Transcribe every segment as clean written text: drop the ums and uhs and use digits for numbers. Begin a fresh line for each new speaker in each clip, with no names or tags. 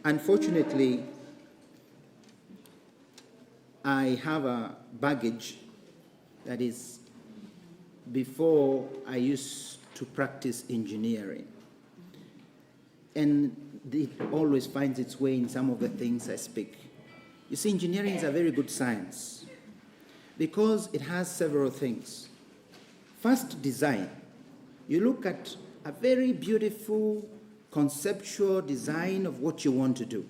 Unfortunately, I have a baggage that is before I used to practice engineering. And it always finds its way in some of the things I speak. You see, engineering is a very good science because it has several things. First, design. You look at a very beautiful conceptual design of what you want to do.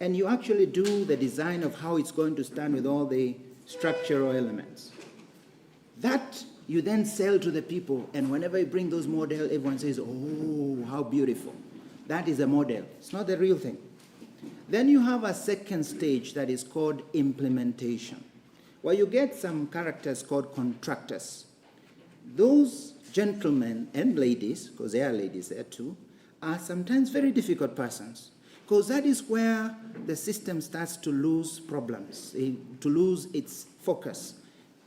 And you actually do the design of how it's going to stand with all the structural elements. That you then sell to the people, and whenever you bring those models, everyone says, oh, how beautiful. That is a model. It's not the real thing. Then you have a second stage that is called implementation, where you get some characters called contractors. Those gentlemen and ladies, because there are ladies there too, are sometimes very difficult persons, because that is where the system starts to lose problems, to lose its focus.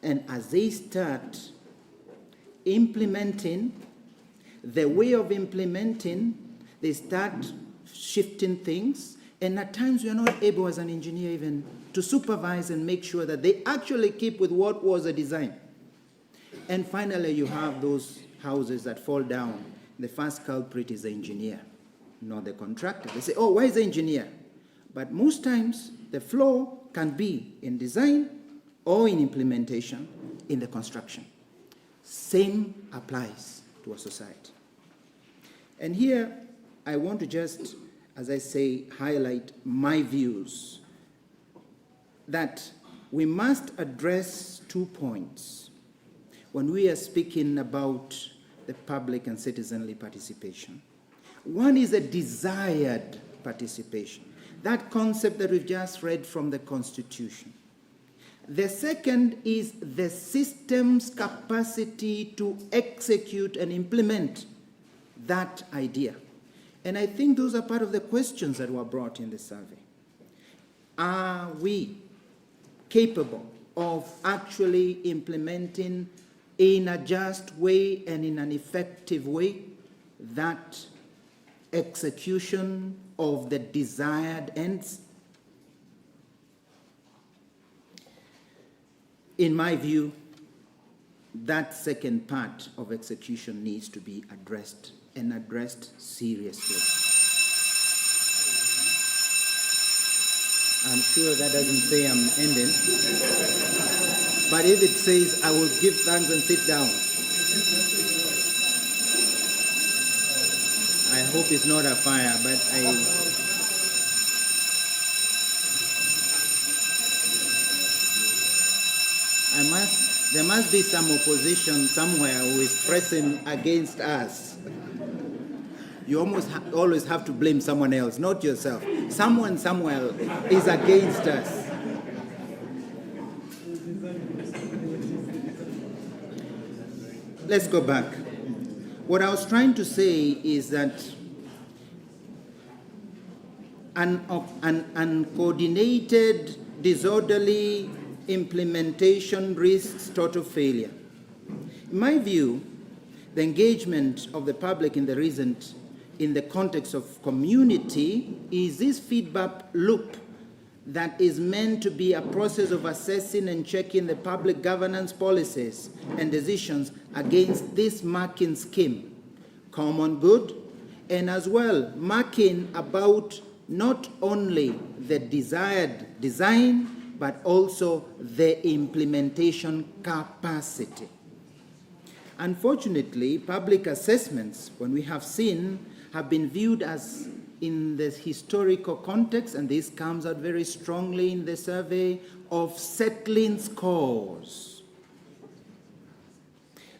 And as they start implementing, the way of implementing, they start shifting things, and at times we are not able as an engineer even to supervise and make sure that they actually keep with what was the design. And finally, you have those houses that fall down. The first culprit is the engineer, not the contractor. They say, oh, why is the engineer? But most times, the flaw can be in design or in implementation in the construction. Same applies to a society. And here, I want to just, as I say, highlight my views that we must address 2 points when we are speaking about the public and citizenly participation. One is a desired participation, that concept that we've just read from the Constitution. The second is the system's capacity to execute and implement that idea. And I think those are part of the questions that were brought in the survey. Are we capable of actually implementing in a just way and in an effective way that execution of the desired ends? In my view, that second part of execution needs to be addressed, and addressed seriously. I'm sure that doesn't say I'm ending, but if it says I will give thanks and sit down, I hope it's not a fire, but there must be some opposition somewhere who is pressing against us. You always have to blame someone else, not yourself. Someone somewhere is against us. Let's go back. What I was trying to say is that an uncoordinated, disorderly implementation risks total failure. In my view, the engagement of the public in the context of community is this feedback loop that is meant to be a process of assessing and checking the public governance policies and decisions against this marking scheme, common good, and as well marking about not only the desired design, but also the implementation capacity. Unfortunately, public assessments, when we have seen, have been viewed as in the historical context, and this comes out very strongly in the survey, of settling scores.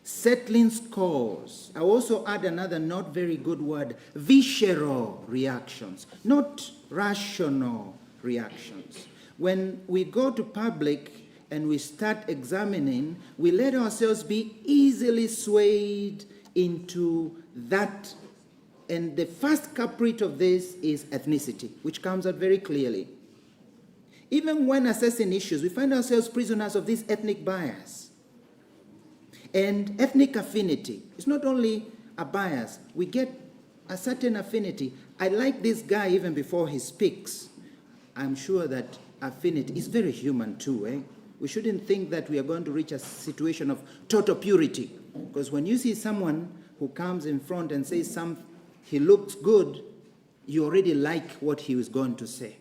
Settling scores. I also add another not very good word, visceral reactions, not rational reactions. When we go to public and we start examining, we let ourselves be easily swayed into that. And the first culprit of this is ethnicity, which comes out very clearly. Even when assessing issues, we find ourselves prisoners of this ethnic bias. And ethnic affinity is not only a bias, we get a certain affinity. I like this guy even before he speaks. I'm sure that affinity is very human too, eh? We shouldn't think that we are going to reach a situation of total purity. Because when you see someone who comes in front and says he looks good, you already like what he was going to say.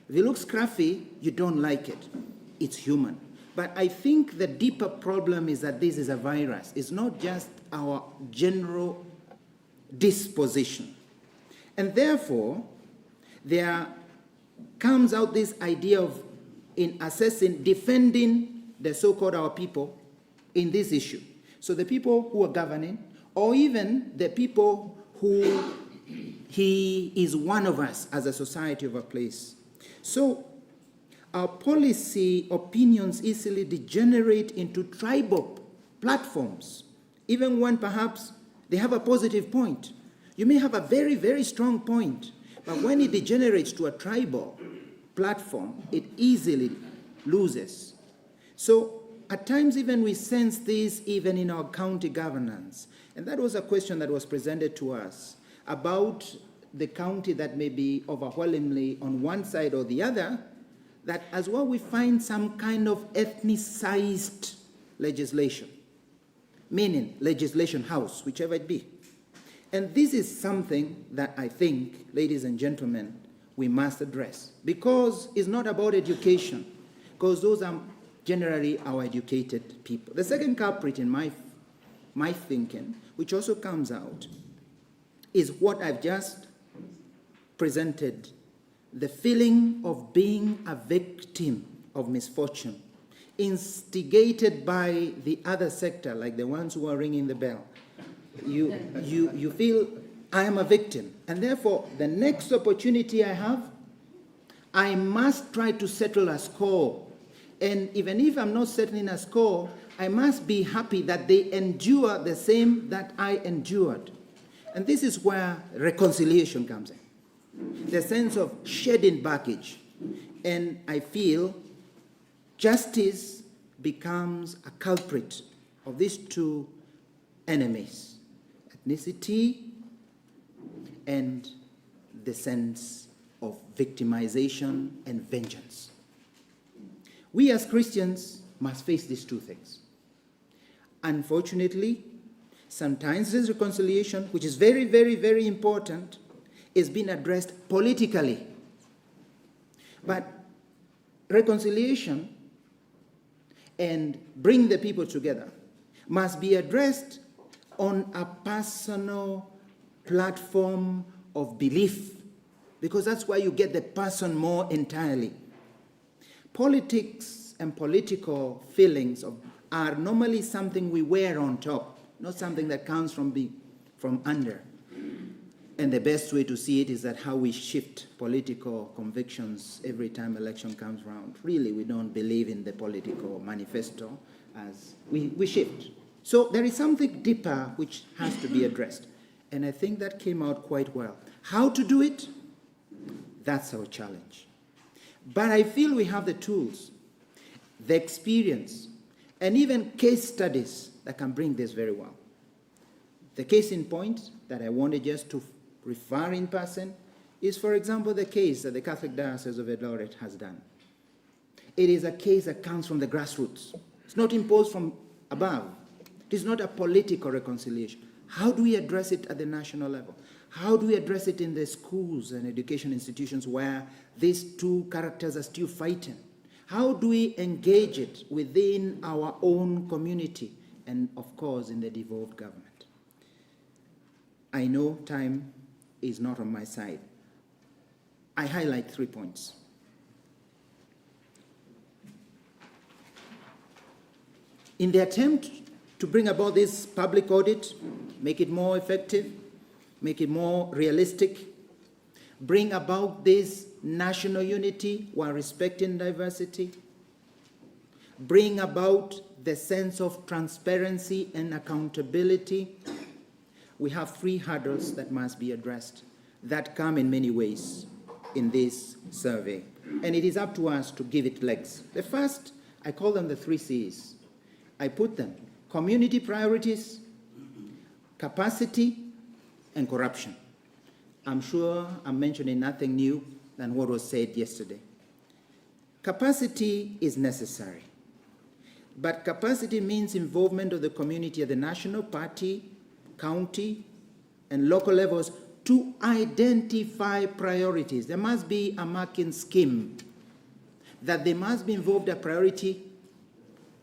If he looks scruffy, you don't like it. It's human. But I think the deeper problem is that this is a virus. It's not just our general disposition. And therefore, there comes out this idea of, in assessing, defending the so-called our people in this issue. So the people who are governing, or even the people who he is one of us as a society of a place. So our policy opinions easily degenerate into tribal platforms, even when perhaps they have a positive point. You may have a very, very strong point, but when it degenerates to a tribal platform, it easily loses. So at times even we sense this even in our county governance. And that was a question that was presented to us about the county that may be overwhelmingly on one side or the other, that as well we find some kind of ethnicized legislation, meaning legislation house, whichever it be. And this is something that I think, ladies and gentlemen, we must address, because it's not about education, because those are generally our educated people. The second culprit in my thinking, which also comes out, is what I've just presented, the feeling of being a victim of misfortune, instigated by the other sector, like the ones who are ringing the bell. You feel, I am a victim, and therefore the next opportunity I have, I must try to settle a score. And even if I'm not settling a score, I must be happy that they endure the same that I endured. And this is where reconciliation comes in. The sense of shedding baggage. And I feel justice becomes a culprit of these two enemies, ethnicity and the sense of victimization and vengeance. We as Christians must face these two things. Unfortunately, sometimes this reconciliation, which is very, very, very important, is being addressed politically. But reconciliation and bring the people together must be addressed on a personal platform of belief, because that's where you get the person more entirely. Politics and political feelings are normally something we wear on top, not something that comes from under. And the best way to see it is that how we shift political convictions every time election comes around. Really, we don't believe in the political manifesto as we shift. So there is something deeper which has to be addressed. And I think that came out quite well. How to do it? That's our challenge. But I feel we have the tools, the experience, and even case studies that can bring this very well. The case in point that I wanted just to refer in person is, for example, the case that the Catholic Diocese of Eldoret has done. It is a case that comes from the grassroots. It's not imposed from above. It is not a political reconciliation. How do we address it at the national level? How do we address it in the schools and education institutions where these two characters are still fighting? How do we engage it within our own community and, of course, in the devolved government? I know time is not on my side. I highlight 3 points. In the attempt to bring about this public audit, make it more effective, make it more realistic, bring about this national unity while respecting diversity, bring about the sense of transparency and accountability, we have 3 hurdles that must be addressed that come in many ways in this survey. And it is up to us to give it legs. The first, I call them the 3 C's. I put them: community priorities, capacity, and corruption. I'm sure I'm mentioning nothing new than what was said yesterday. Capacity is necessary, but capacity means involvement of the community at the national, party, county, and local levels to identify priorities. There must be a marking scheme, that they must be involved at priority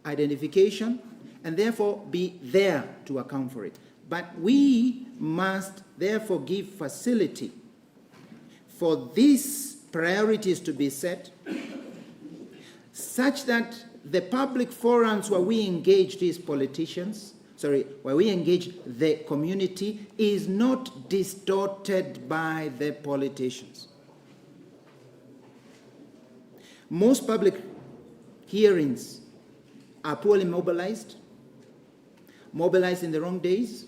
identification and therefore be there to account for it. But we must therefore give facility for these priorities to be set such that the public forums where we engage these politicians, where we engage the community, is not distorted by the politicians. Most public hearings are poorly mobilized in the wrong days,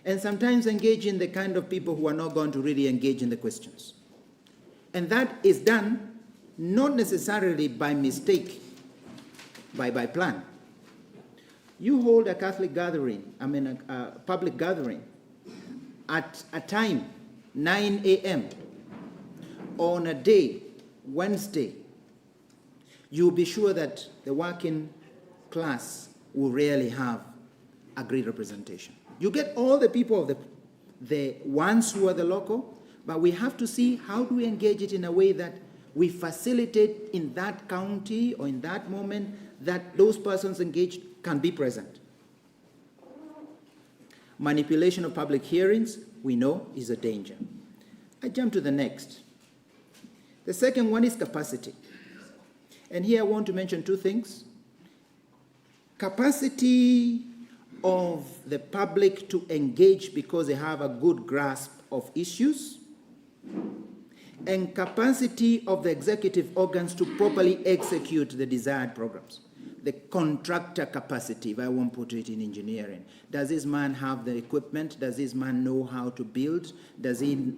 and sometimes engage in the kind of people who are not going to really engage in the questions. And that is done not necessarily by mistake, by plan. You hold a Catholic gathering, a public gathering, at a time, 9 a.m., on a day, Wednesday, you'll be sure that the working class will rarely have a great representation. You get all the people of the ones who are the local, but we have to see how do we engage it in a way that we facilitate in that county or in that moment that those persons engaged can be present. Manipulation of public hearings, we know, is a danger. I jump to the next. The second one is capacity. And here I want to mention two things. Capacity of the public to engage because they have a good grasp of issues, and capacity of the executive organs to properly execute the desired programs. The contractor capacity, if I won't put it in engineering. Does this man have the equipment? Does this man know how to build? Does he,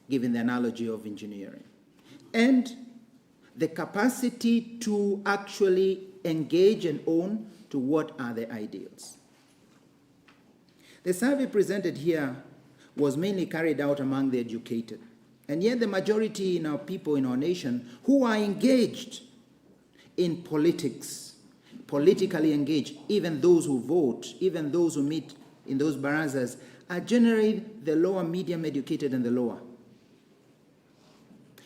given the analogy of engineering? And the capacity to actually engage and own to what are the ideals. The survey presented here was mainly carried out among the educated. And yet the majority in our people in our nation who are engaged in politics, politically engaged, even those who vote, even those who meet in those barazas, are generally the lower, medium educated and the lower.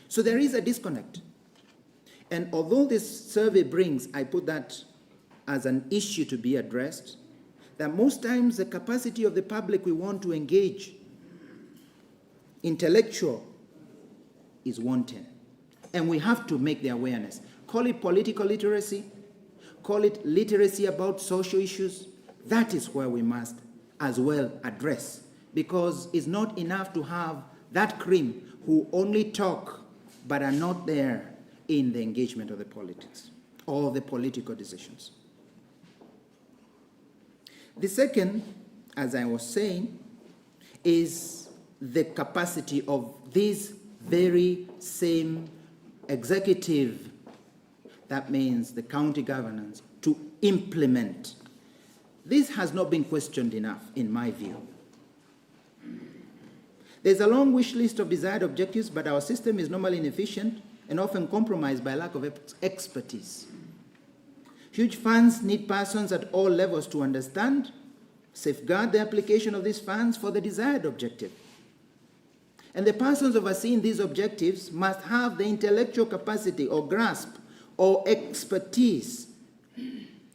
So there is a disconnect. And although this survey brings, I put that as an issue to be addressed, that most times the capacity of the public we want to engage, intellectual, is wanting. And we have to make the awareness. Call it political literacy, call it literacy about social issues. That is where we must as well address, because it's not enough to have that cream who only talk but are not there in the engagement of the politics or the political decisions. The second, as I was saying, is the capacity of these very same executive, that means the county governance, to implement. This has not been questioned enough, in my view. There's a long wish list of desired objectives, but our system is normally inefficient and often compromised by lack of expertise. Huge funds need persons at all levels to understand, safeguard the application of these funds for the desired objective. And the persons overseeing these objectives must have the intellectual capacity or grasp or expertise,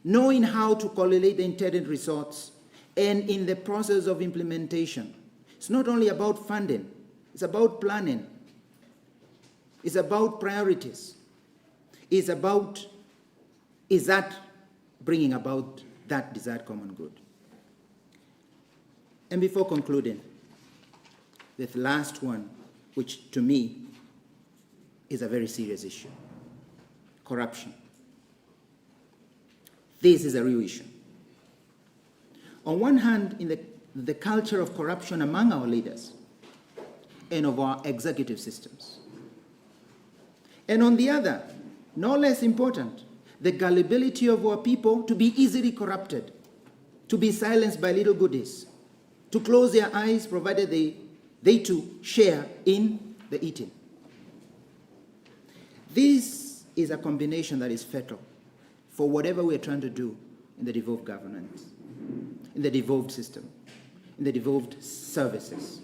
knowing how to correlate the intended results and in the process of implementation. It's not only about funding, it's about planning. It's about priorities. It's about, is that bringing about that desired common good? And before concluding, the last one, which to me is a very serious issue, corruption. This is a real issue. On one hand, in the culture of corruption among our leaders and of our executive systems. And on the other, no less important, the gullibility of our people to be easily corrupted, to be silenced by little goodies, to close their eyes provided they they too share in the eating. This is a combination that is fatal for whatever we're trying to do in the devolved governance, in the devolved system, in the devolved services.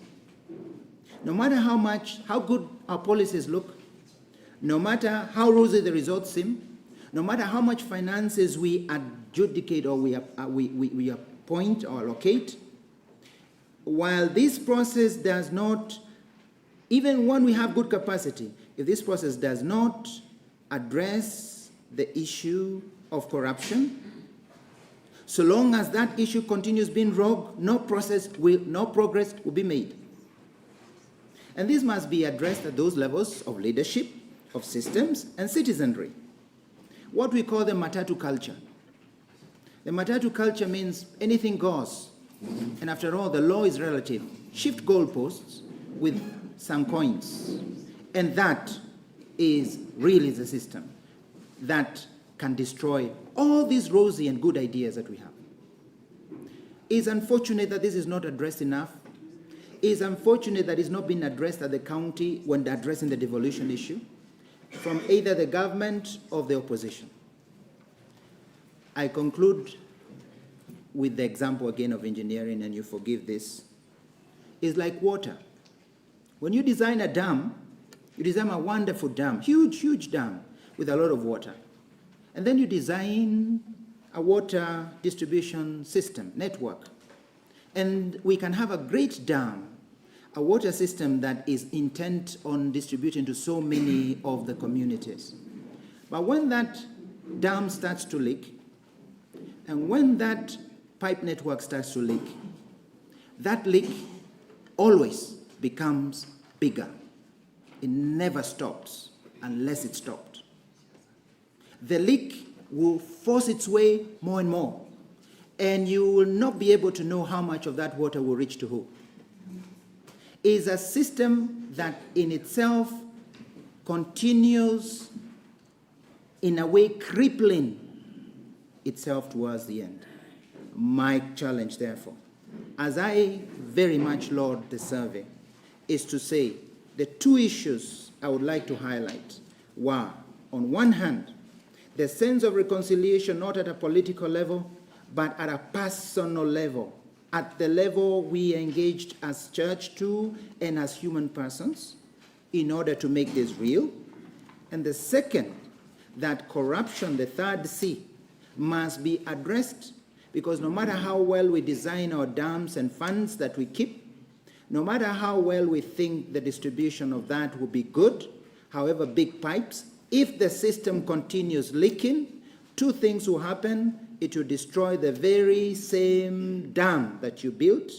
No matter how good our policies look, no matter how rosy the results seem, no matter how much finances we adjudicate or we appoint or allocate, while this process does not, even when we have good capacity, if this process does not address the issue of corruption, so long as that issue continues being rogue, no progress will be made. And this must be addressed at those levels of leadership, of systems, and citizenry. What we call the matatu culture. The matatu culture means anything goes. And after all, the law is relative. Shift goalposts with some coins. And that is really the system that can destroy all these rosy and good ideas that we have. It's unfortunate that this is not addressed enough. It's unfortunate that it's not been addressed at the county when addressing the devolution issue from either the government or the opposition. I conclude with the example again of engineering, and you forgive this. It's like water. When you design a dam, you design a wonderful dam, huge, huge dam with a lot of water. And then you design a water distribution system, network. And we can have a great dam, a water system that is intent on distributing to so many of the communities. But when that dam starts to leak, and when that pipe network starts to leak, that leak always becomes bigger. It never stops unless it's stopped. The leak will force its way more and more, and you will not be able to know how much of that water will reach to who. It is a system that in itself continues in a way crippling itself towards the end. My challenge, therefore, as I very much laud the survey, is to say the two issues I would like to highlight were, on one hand, the sense of reconciliation not at a political level, but at a personal level, at the level we engaged as church too and as human persons in order to make this real. And the second, that corruption, the third C, must be addressed, because no matter how well we design our dams and funds that we keep, no matter how well we think the distribution of that will be good, however big pipes, if the system continues leaking, two things will happen. It will destroy the very same dam that you built,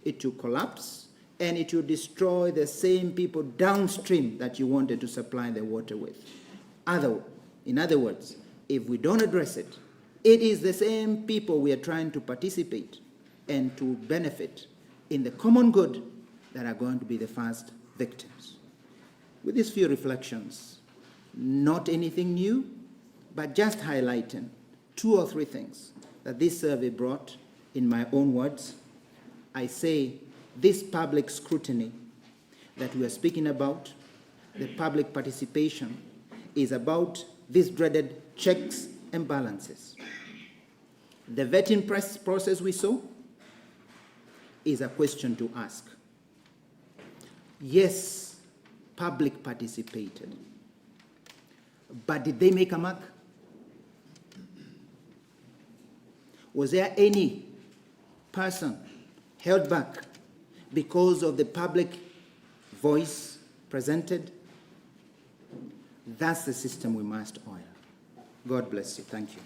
it will collapse, and it will destroy the same people downstream that you wanted to supply the water with. In other words, if we don't address it, it is the same people we are trying to participate and to benefit in the common good that are going to be the first victims. With these few reflections, not anything new, but just highlighting 2 or 3 things that this survey brought in my own words. I say this public scrutiny that we are speaking about, the public participation, is about these dreaded checks and balances. The vetting process we saw is a question to ask. Yes, public participated, but did they make a mark? Was there any person held back because of the public voice presented? That's the system we must oil. God bless you. Thank you.